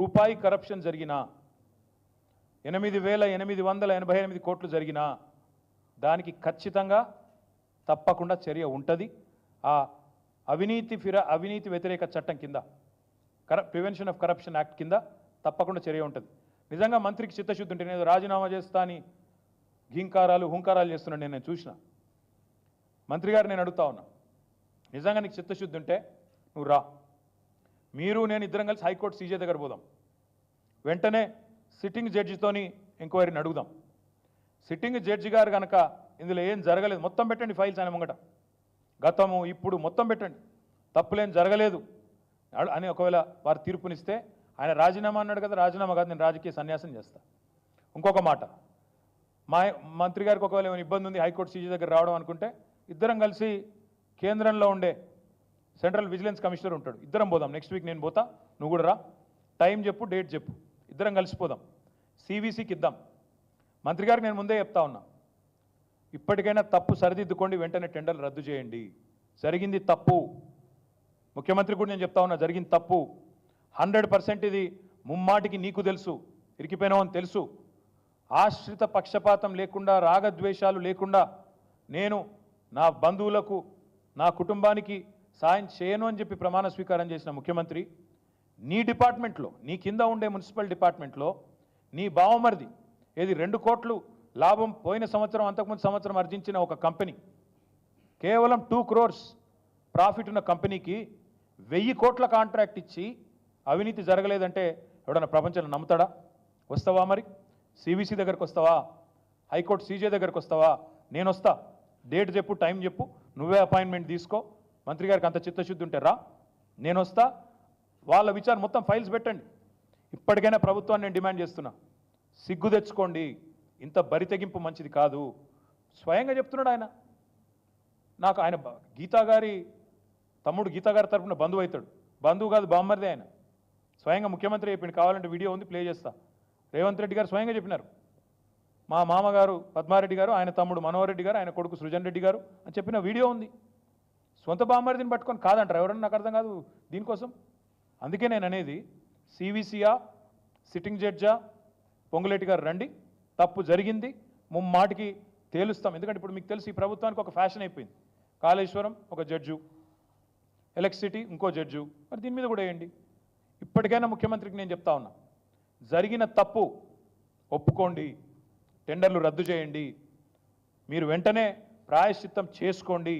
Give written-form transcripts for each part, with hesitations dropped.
రూపాయి కరప్షన్ జరిగినా 8,888 కోట్లు జరిగినా దానికి ఖచ్చితంగా తప్పకుండా చర్య ఉంటుంది. ఆ అవినీతి వ్యతిరేక చట్టం కింద ప్రివెన్షన్ ఆఫ్ కరప్షన్ యాక్ట్ కింద తప్పకుండా చర్య ఉంటుంది. నిజంగా మంత్రికి చిత్తశుద్ధి ఉంటే నేను రాజీనామా చేస్తా అని హుంకారాలు చేస్తున్నాను. నేను చూసిన మంత్రి గారు, నేను అడుగుతా ఉన్నా, నిజంగా నీకు చిత్తశుద్ధి ఉంటే నువ్వు రా, మీరు నేను ఇద్దరం కలిసి హైకోర్టు సీజే దగ్గర పోదాం, వెంటనే సిట్టింగ్ జడ్జితోని ఎంక్వైరీని అడుగుదాం. సిట్టింగ్ జడ్జి గారు కనుక ఇందులో ఏం జరగలేదు, మొత్తం పెట్టండి ఫైల్స్ ఆయన ముంగట, గతము ఇప్పుడు మొత్తం పెట్టండి, తప్పులేం జరగలేదు అని ఒకవేళ వారు తీర్పునిస్తే ఆయన రాజీనామా అన్నాడు కదా, రాజీనామా కాదు, నేను రాజకీయ సన్యాసం చేస్తా. ఇంకొక మాట, మా మంత్రి గారికి ఒకవేళ ఏమైనా ఇబ్బంది ఉంది హైకోర్టు సీజీ దగ్గర రావడం అనుకుంటే ఇద్దరం కలిసి కేంద్రంలో ఉండే సెంట్రల్ విజిలెన్స్ కమిషనర్ ఉంటాడు, ఇద్దరం పోదాం. నెక్స్ట్ వీక్ నేను పోతా, నువ్వు కూడా రా, టైం చెప్పు, డేట్ చెప్పు, ఇద్దరం కలిసిపోదాం, సివిసికి ఇద్దాం. మంత్రి గారికి నేను ముందే చెప్తా ఉన్నా, ఇప్పటికైనా తప్పు సరిదిద్దుకోండి, వెంటనే టెండర్లు రద్దు చేయండి. జరిగింది తప్పు, ముఖ్యమంత్రి కూడా నేను చెప్తా ఉన్నా, జరిగింది తప్పు 100%. ఇది ముమ్మాటికి నీకు తెలుసు, ఇరికిపోయినావు అని తెలుసు. ఆశ్రిత పక్షపాతం లేకుండా, రాగద్వేషాలు లేకుండా నేను నా బంధువులకు, నా కుటుంబానికి సాయం చేయను అని చెప్పి ప్రమాణ స్వీకారం చేసిన ముఖ్యమంత్రి, నీ డిపార్ట్మెంట్లో, నీ కింద ఉండే మున్సిపల్ డిపార్ట్మెంట్లో నీ బావమరిది ఏది 2 కోట్లు లాభం పోయిన సంవత్సరం, అంతకుముందు సంవత్సరం ఆర్జించిన ఒక కంపెనీ, కేవలం 2 crores ప్రాఫిట్ ఉన్న కంపెనీకి 1000 కోట్ల కాంట్రాక్ట్ ఇచ్చి అవినీతి జరగలేదంటే ఎవడన్నా ప్రపంచంలో నమ్ముతాడా? వస్తావా మరి? సివిసి దగ్గరకు వస్తావా? హైకోర్టు సీజే దగ్గరకు వస్తావా? నేను వస్తా, డేట్ చెప్పు, టైం చెప్పు, నువ్వే అపాయింట్మెంట్ తీసుకో. మంత్రి గారికి అంత చిత్తశుద్ధి ఉంటే రా, నేను వస్తా, వాళ్ళ విచారణ మొత్తం ఫైల్స్ పెట్టండి. ఇప్పటికైనా ప్రభుత్వాన్ని నేను డిమాండ్ చేస్తున్నా, సిగ్గు తెచ్చుకోండి, ఇంత బరితెగింపు మంచిది కాదు. స్వయంగా చెప్తున్నాడు ఆయన, నాకు ఆయన గీతా గారి తమ్ముడు, గీతా గారి తరఫున బంధువు అవుతాడు, బంధువు కాదు బామ్మరిదే ఆయన. స్వయంగా ముఖ్యమంత్రి చెప్పిండు, కావాలంటే వీడియో ఉంది ప్లే చేస్తా. రేవంత్ రెడ్డి గారు స్వయంగా చెప్పినారు, మా మామగారు పద్మారెడ్డి గారు, ఆయన తమ్ముడు మనోహర్ రెడ్డి గారు, ఆయన కొడుకు సృజన్ రెడ్డి గారు అని చెప్పిన వీడియో ఉంది. సొంత బామ్మరిదిని పట్టుకొని కాదంటారు ఎవరన్నా? నాకు అర్థం కాదు దీనికోసం. అందుకే నేను అనేది, సివిసియా, సిట్టింగ్ జడ్జా, పొంగులేటి గారు రండి, తప్పు జరిగింది, ముమ్మాటికి తేలుస్తాం. ఎందుకంటే ఇప్పుడు మీకు తెలుసు, ఈ ప్రభుత్వానికి ఒక ఫ్యాషన్ అయిపోయింది, కాళేశ్వరం ఒక జడ్జు, ఎలక్ట్రిసిటీ ఇంకో జడ్జు, మరి దీని మీద కూడా వేయండి. ఇప్పటికైనా ముఖ్యమంత్రికి నేను చెప్తా ఉన్నా, జరిగిన తప్పు ఒప్పుకోండి, టెండర్లు రద్దు చేయండి, మీరు వెంటనే ప్రాయశ్చిత్తం చేసుకోండి,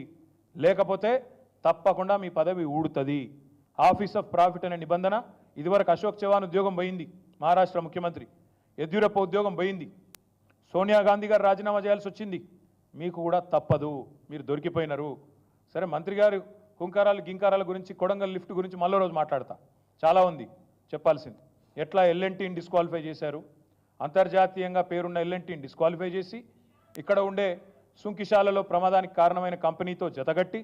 లేకపోతే తప్పకుండా మీ పదవి ఊడుతుంది. ఆఫీస్ ఆఫ్ ప్రాఫిట్ అనే నిబంధన ఇదివరకు అశోక్ చవాన్ ఉద్యోగం పోయింది, మహారాష్ట్ర ముఖ్యమంత్రి, యడ్యూరప్ప ఉద్యోగం పోయింది, సోనియా గాంధీ గారు రాజీనామా చేయాల్సి వచ్చింది, మీకు కూడా తప్పదు, మీరు దొరికిపోయినారు. సరే, మంత్రి గారు గింకారాల గురించి, కొడంగల్ లిఫ్ట్ గురించి మళ్ళీ రోజు మాట్లాడతా, చాలా ఉంది చెప్పాల్సింది. ఎట్లా ఎల్ఎన్టీని డిస్క్వాలిఫై చేశారు, అంతర్జాతీయంగా పేరున్న ఎల్ఎన్టీని డిస్క్వాలిఫై చేసి ఇక్కడ ఉండే సుంకిశాలలో ప్రమాదానికి కారణమైన కంపెనీతో జతగట్టి,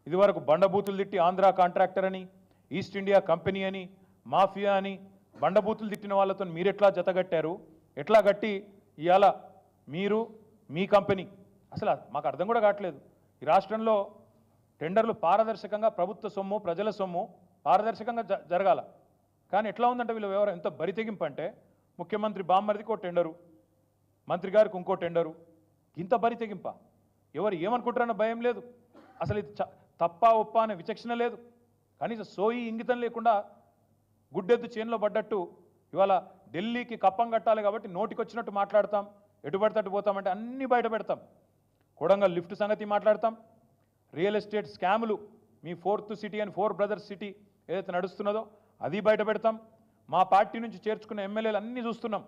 ఇదివరకు బండబూతులు తిట్టి ఆంధ్ర కాంట్రాక్టర్ అని, ఈస్ట్ ఇండియా కంపెనీ అని, మాఫియా అని బండబూతులు తిట్టిన వాళ్ళతో మీరెట్లా జతగట్టారు, ఎట్లా గట్టి ఇవాళ మీరు మీ కంపెనీ, అసలు మాకు అర్థం కూడా కావట్లేదు. ఈ రాష్ట్రంలో టెండర్లు పారదర్శకంగా, ప్రభుత్వ సొమ్ము, ప్రజల సొమ్ము పారదర్శకంగా జరగాల. కానీ ఎట్లా ఉందంటే వీళ్ళు వ్యవహారం ఎంత బరితెగింపు అంటే, ముఖ్యమంత్రి బామ్మరిదికి ఒక టెండరు, మంత్రి గారికి ఇంకో టెండరు, ఇంత బరితెగింప. ఎవరు ఏమనుకుంటారన్న భయం లేదు, అసలు ఇది తప్ప ఒప్ప అనే విచక్షణ లేదు, కనీసం సోయి ఇంగితం లేకుండా గుడ్డెద్దు చేనులో పడ్డట్టు ఇవాళ ఢిల్లీకి కప్పం కట్టాలి కాబట్టి నోటికొచ్చినట్టు మాట్లాడతాం, ఎటుపడితట్టు పోతామంటే అన్నీ బయట పెడతాం. కొడంగల్ లిఫ్ట్ సంగతి మాట్లాడతాం, రియల్ ఎస్టేట్ స్కాములు, మీ 4th సిటీ అని 4 బ్రదర్స్ సిటీ ఏదైతే నడుస్తున్నదో అది బయట పెడతాం. మా పార్టీ నుంచి చేర్చుకున్న ఎమ్మెల్యేలు అన్నీ చూస్తున్నాం,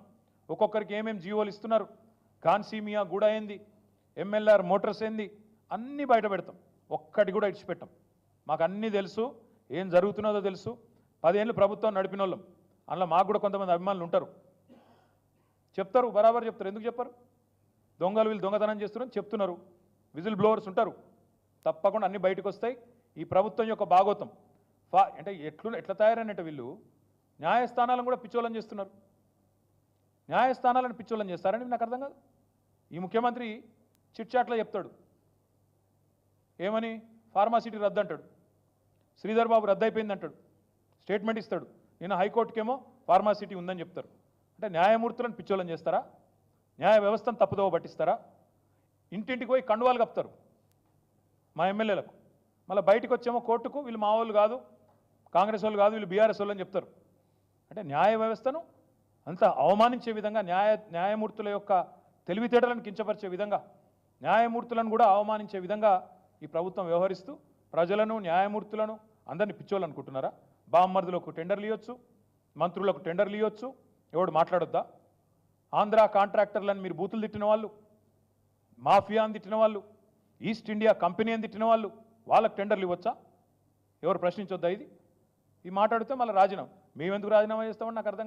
ఒక్కొక్కరికి ఏమేమి జీవోలు ఇస్తున్నారు, కాన్సీమియా గూడ ఏంది, ఎంఎల్ఆర్ మోటార్స్ ఏంది, అన్నీ బయట పెడతాం, ఒక్కటి కూడా ఇడిచిపెట్టాం. మాకు అన్నీ తెలుసు, ఏం జరుగుతున్నదో తెలుసు. 10 ఏళ్ళు ప్రభుత్వం నడిపిన వాళ్ళం, అందులో మాకు కూడా కొంతమంది అభిమానులు ఉంటారు, చెప్తారు, బరాబర్ చెప్తారు. ఎందుకు చెప్పరు? దొంగలు వీళ్ళు దొంగతనం చేస్తున్నారని చెప్తున్నారు, విజిల్ బ్లోవర్స్ ఉంటారు, తప్పకుండా అన్నీ బయటకు వస్తాయి. ఈ ప్రభుత్వం యొక్క భాగోతం అంటే ఎట్లా తయారైనట్టు వీళ్ళు న్యాయస్థానాలను కూడా పిచ్చోళం చేస్తున్నారు. న్యాయస్థానాలను పిచ్చోళం చేస్తారని నాకు అర్థం కాదు. ఈ ముఖ్యమంత్రి చిట్చాట్లో చెప్తాడు, ఏమని ఫార్మాసిటీ రద్దు అంటాడు, శ్రీధర్ బాబు రద్దు అయిపోయింది అంటాడు, స్టేట్మెంట్ ఇస్తాడు. నేను హైకోర్టుకేమో ఫార్మాసిటీ ఉందని చెప్తారు. అంటే న్యాయమూర్తులను పిచ్చోళ్ళని చేస్తారా? న్యాయ వ్యవస్థను తప్పుదోవ పట్టిస్తారా? ఇంటింటికి పోయి కండువాలు కప్తారు మా ఎమ్మెల్యేలకు. మళ్ళీ బయటకు వచ్చేమో కోర్టుకు వీళ్ళు మా వాళ్ళు కాదు, కాంగ్రెస్ వాళ్ళు కాదు, వీళ్ళు బీఆర్ఎస్ వాళ్ళు అని చెప్తారు. అంటే న్యాయ వ్యవస్థను అంత అవమానించే విధంగా, న్యాయమూర్తుల యొక్క తెలివితేటలను కించపరిచే విధంగా, న్యాయమూర్తులను కూడా అవమానించే విధంగా ఈ ప్రభుత్వం వ్యవహరిస్తూ ప్రజలను, న్యాయమూర్తులను అందరినీ పిచ్చోళ్ళు అనుకుంటున్నారా? బామ్మర్దులకు టెండర్లు ఇవ్వచ్చు, మంత్రులకు టెండర్లు ఇవ్వచ్చు, ఎవడు మాట్లాడొద్దా? ఆంధ్ర కాంట్రాక్టర్లను మీరు బూతులు తిట్టిన వాళ్ళు, మాఫియా అని తిట్టిన వాళ్ళు, ఈస్ట్ ఇండియా కంపెనీ అని తిట్టిన వాళ్ళు, వాళ్ళకు టెండర్లు ఇవ్వచ్చా? ఎవరు ప్రశ్నించొద్దా? ఇది ఈ మాట్లాడితే మళ్ళీ రాజీనామా. మేమెందుకు రాజీనామా చేస్తామని నాకు అర్థం కాదు.